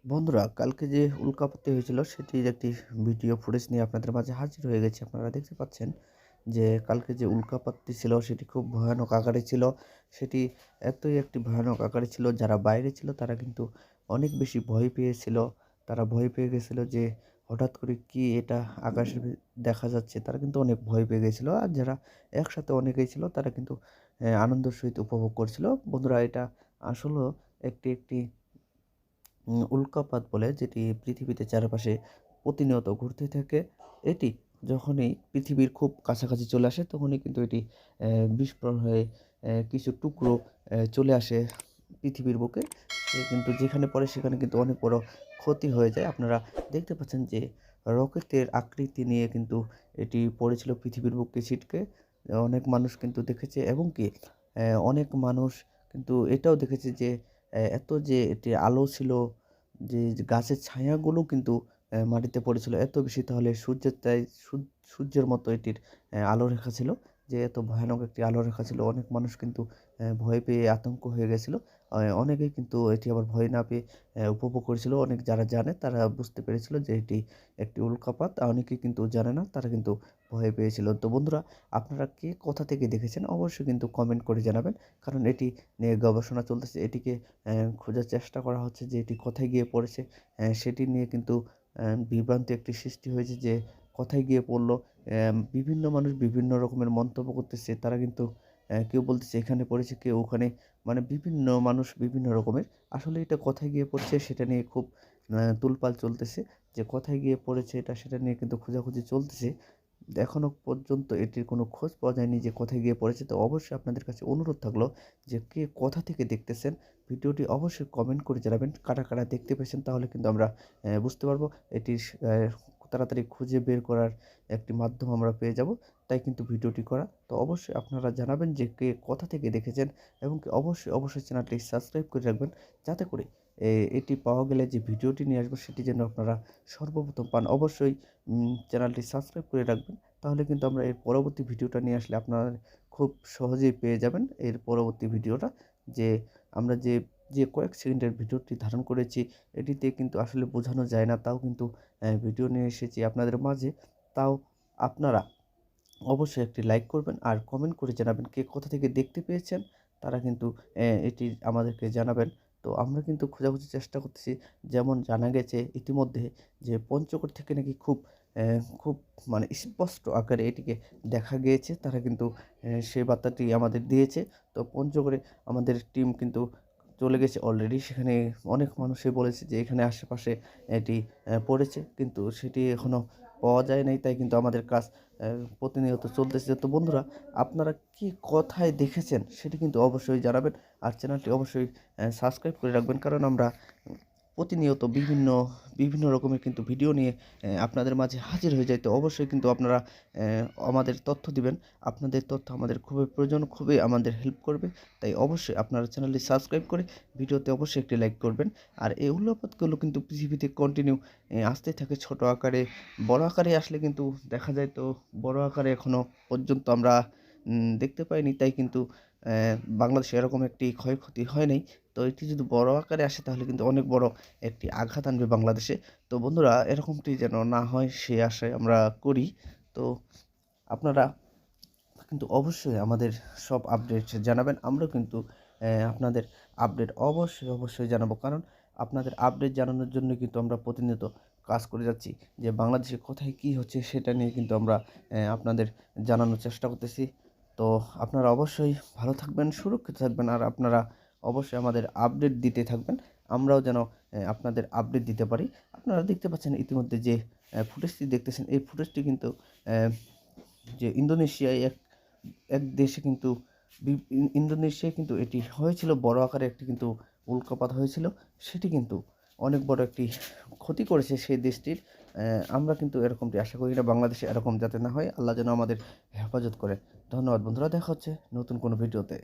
বন্ধুরা, কালকে যে উল্কাপাতটি হয়েছিল সেটির একটি ভিডিও ফুটেজ নিয়ে আপনাদের মাঝে হাজির হয়ে গেছি। আপনারা দেখতে পাচ্ছেন যে কালকে যে উল্কাপাতটি ছিল সেটি খুব ভয়ানক আকারে ছিল। সেটি এতই একটি ভয়ানক আকারে ছিল, যারা বাইরে ছিল তারা কিন্তু অনেক বেশি ভয় পেয়েছিল। তারা ভয় পেয়ে গেছিল যে হঠাৎ করে কি এটা আকাশে দেখা যাচ্ছে। তারা কিন্তু অনেক ভয় পেয়ে গেছিল। আর যারা একসাথে অনেকেই ছিল তারা কিন্তু আনন্দের সহিত উপভোগ করছিল। বন্ধুরা, এটা আসলেও একটি উল্কাপাত বলে, যেটি পৃথিবীতে চারপাশে প্রতিনিয়ত ঘুরতে থাকে। এটি যখনই পৃথিবীর খুব কাছাকাছি চলে আসে তখনই কিন্তু এটি বিস্ফোরণ হয়ে কিছু টুকরো চলে আসে পৃথিবীর বুকে। সে কিন্তু যেখানে পড়ে সেখানে কিন্তু অনেক বড় ক্ষতি হয়ে যায়। আপনারা দেখতে পাচ্ছেন যে রকেটের আকৃতি নিয়ে কিন্তু এটি পড়েছিল পৃথিবীর বুকে ছিটকে। অনেক মানুষ কিন্তু দেখেছে, এবং কি অনেক মানুষ কিন্তু এটাও দেখেছে যে এত যে এটির আলো ছিল, যে গাছের ছায়াগুলো কিন্তু মাটিতে পড়েছিল এত বেশি, তাহলে সূর্যের তাই সূর্যের মতো এটির আলোরেখা ছিল। যে এত ভয়ানক একটি আলোরেখা ছিল, অনেক মানুষ কিন্তু ভয় পেয়ে আতঙ্ক হয়ে গেছিল। অনেকেই কিন্তু এটি আবার ভয় না পেয়ে উপভোগ করেছিল। অনেক যারা জানে তারা বুঝতে পেরেছিল যে এটি একটি উল্কাপাত, আর অনেকেই কিন্তু জানে না, তারা কিন্তু ভয় পেয়েছিল। তো বন্ধুরা, আপনারা কে কোথা থেকে দেখেছেন অবশ্যই কিন্তু কমেন্ট করে জানাবেন, কারণ এটি নিয়ে গবেষণা চলতেছে। এটিকে খোঁজার চেষ্টা করা হচ্ছে যে এটি কোথায় গিয়ে পড়েছে। সেটি নিয়ে কিন্তু বিভ্রান্তি একটি সৃষ্টি হয়েছে যে কোথায় গিয়ে পড়লো। বিভিন্ন মানুষ বিভিন্ন রকমের মন্তব্য করতেছে। তারা কিন্তু কেউ বলতেছে এখানে পড়েছে, কেউ ওখানে, মানে বিভিন্ন মানুষ বিভিন্ন রকমের। আসলে এটা কোথায় গিয়ে পড়ছে সেটা নিয়ে খুব তুলপাল চলতেছে। যে কোথায় গিয়ে পড়েছে এটা, সেটা নিয়ে কিন্তু খোঁজাখুঁজি চলতেছে। এখনো পর্যন্ত এটির কোনো খোঁজ পাওয়া যায়নি যে কোথায় গিয়ে পড়েছে। তো অবশ্যই আপনাদের কাছে অনুরোধ থাকলো যে কে কোথা থেকে দেখতেছেন ভিডিওটি অবশ্যই কমেন্ট করে জানাবেন। কারা কারা দেখতে পেয়েছেন, তাহলে কিন্তু আমরা বুঝতে পারবো। এটির তাড়াতাড়ি খুঁজে বের করার একটি মাধ্যম আমরা পেয়ে যাব। তাই কিন্তু ভিডিওটি করা। তো অবশ্যই আপনারা জানাবেন যে কে কোথা থেকে দেখেছেন, এবং কি অবশ্যই চ্যানেলটি সাবস্ক্রাইব করে রাখবেন, যাতে করে এটি পাওয়া গেলে যে ভিডিওটি নিয়ে আসবো সেটি যেন আপনারা সর্বপ্রথম পান। অবশ্যই চ্যানেলটি সাবস্ক্রাইব করে রাখবেন, তাহলে কিন্তু আমরা এর পরবর্তী ভিডিওটা নিয়ে আসলে আপনারা খুব সহজেই পেয়ে যাবেন এর পরবর্তী ভিডিওটা। যে আমরা যে কয়েক সেকেন্ডের ভিডিওটি ধারণ করেছি, এটিতে কিন্তু আসলে বোঝানো যায় না, তাও কিন্তু ভিডিও নিয়ে এসেছি আপনাদের মাঝে। তাও আপনারা অবশ্যই একটি লাইক করবেন আর কমেন্ট করে জানাবেন কে কোথা থেকে দেখতে পেয়েছেন। তারা কিন্তু এটি আমাদেরকে জানাবেন। তো আমরা কিন্তু খোঁজাখুঁজি চেষ্টা করতেছি। যেমন জানা গেছে ইতিমধ্যে যে পঞ্চগড় থেকে নাকি খুব মানে স্পষ্ট আকারে এটিকে দেখা গিয়েছে। তারা কিন্তু সেই বার্তাটি আমাদের দিয়েছে। তো পঞ্চগড়ে আমাদের টিম কিন্তু চলে গেছে অলরেডি। সেখানে অনেক মানুষই বলেছে যে এখানে আশেপাশে এটি পড়েছে, কিন্তু সেটি এখনও পাওয়া যায় নাই। তাই কিন্তু আমাদের কাজ প্রতিনিয়ত চলতেছে। তো বন্ধুরা, আপনারা কি কোথায় দেখেছেন সেটি কিন্তু অবশ্যই জানাবেন, আর চ্যানেলটি অবশ্যই সাবস্ক্রাইব করে রাখবেন, কারণ আমরা প্রতিনিয়ত বিভিন্ন রকমের কিন্তু ভিডিও নিয়ে আপনাদের মাঝে হাজির হয়ে যাই। তো অবশ্যই কিন্তু আপনারা আমাদের তথ্য দিবেন। আপনাদের তথ্য আমাদের খুবই প্রয়োজন, খুবই আমাদের হেল্প করবে। তাই অবশ্যই আপনারা চ্যানেলটি সাবস্ক্রাইব করে ভিডিওতে অবশ্যই একটি লাইক করবেন। আর এই উল্কাপাতগুলো কিন্তু পৃথিবীতে কন্টিনিউ আসতেই থাকে, ছোট আকারে, বড় আকারে আসলে কিন্তু দেখা যায়। তো বড় আকারে এখনো পর্যন্ত আমরা দেখতে পাইনি, তাই কিন্তু বাংলাদেশে এরকম একটি ক্ষয়ক্ষতি হয় নাই। তো এটি যদি বড় আকারে আসে তাহলে কিন্তু অনেক বড় একটি আঘাত আনবে বাংলাদেশে। তো বন্ধুরা, এরকমটি যেন না হয় সে আশায় আমরা করি। তো আপনারা কিন্তু অবশ্যই আমাদের সব আপডেট জানাবেন। আমরাও কিন্তু আপনাদের আপডেট অবশ্যই জানাবো, কারণ আপনাদের আপডেট জানানোর জন্য কিন্তু আমরা প্রতিনিয়ত কাজ করে যাচ্ছি। যে বাংলাদেশে কোথায় কী হচ্ছে সেটা নিয়ে কিন্তু আমরা আপনাদের জানানোর চেষ্টা করতেছি। তো আপনারা অবশ্যই ভালো থাকবেন, সুরক্ষিত থাকবেন, আর আপনারা অবশ্যই আমাদের আপডেট দিতে থাকবেন। আমরাও যেন আপনাদের আপডেট দিতে পারি। আপনারা দেখতে পাচ্ছেন ইতিমধ্যে যে ফুটেজটি দেখতেছেন, এই ফুটেজটি কিন্তু যে ইন্দোনেশিয়ায় এক এক দেশে কিন্তু ইন্দোনেশিয়ায় কিন্তু এটি হয়েছিল, বড় আকারে একটি কিন্তু উল্কাপাত হয়েছিল। সেটি কিন্তু অনেক বড় একটি ক্ষতি করেছে সেই দেশটির। আমরা কিন্তু এরকমটি আশা করি না বাংলাদেশে এরকম যাতে না হয়। আল্লাহ যেন আমাদের হেফাজত করে। ধন্যবাদ বন্ধুরা, দেখা হচ্ছে নতুন কোনো ভিডিওতে।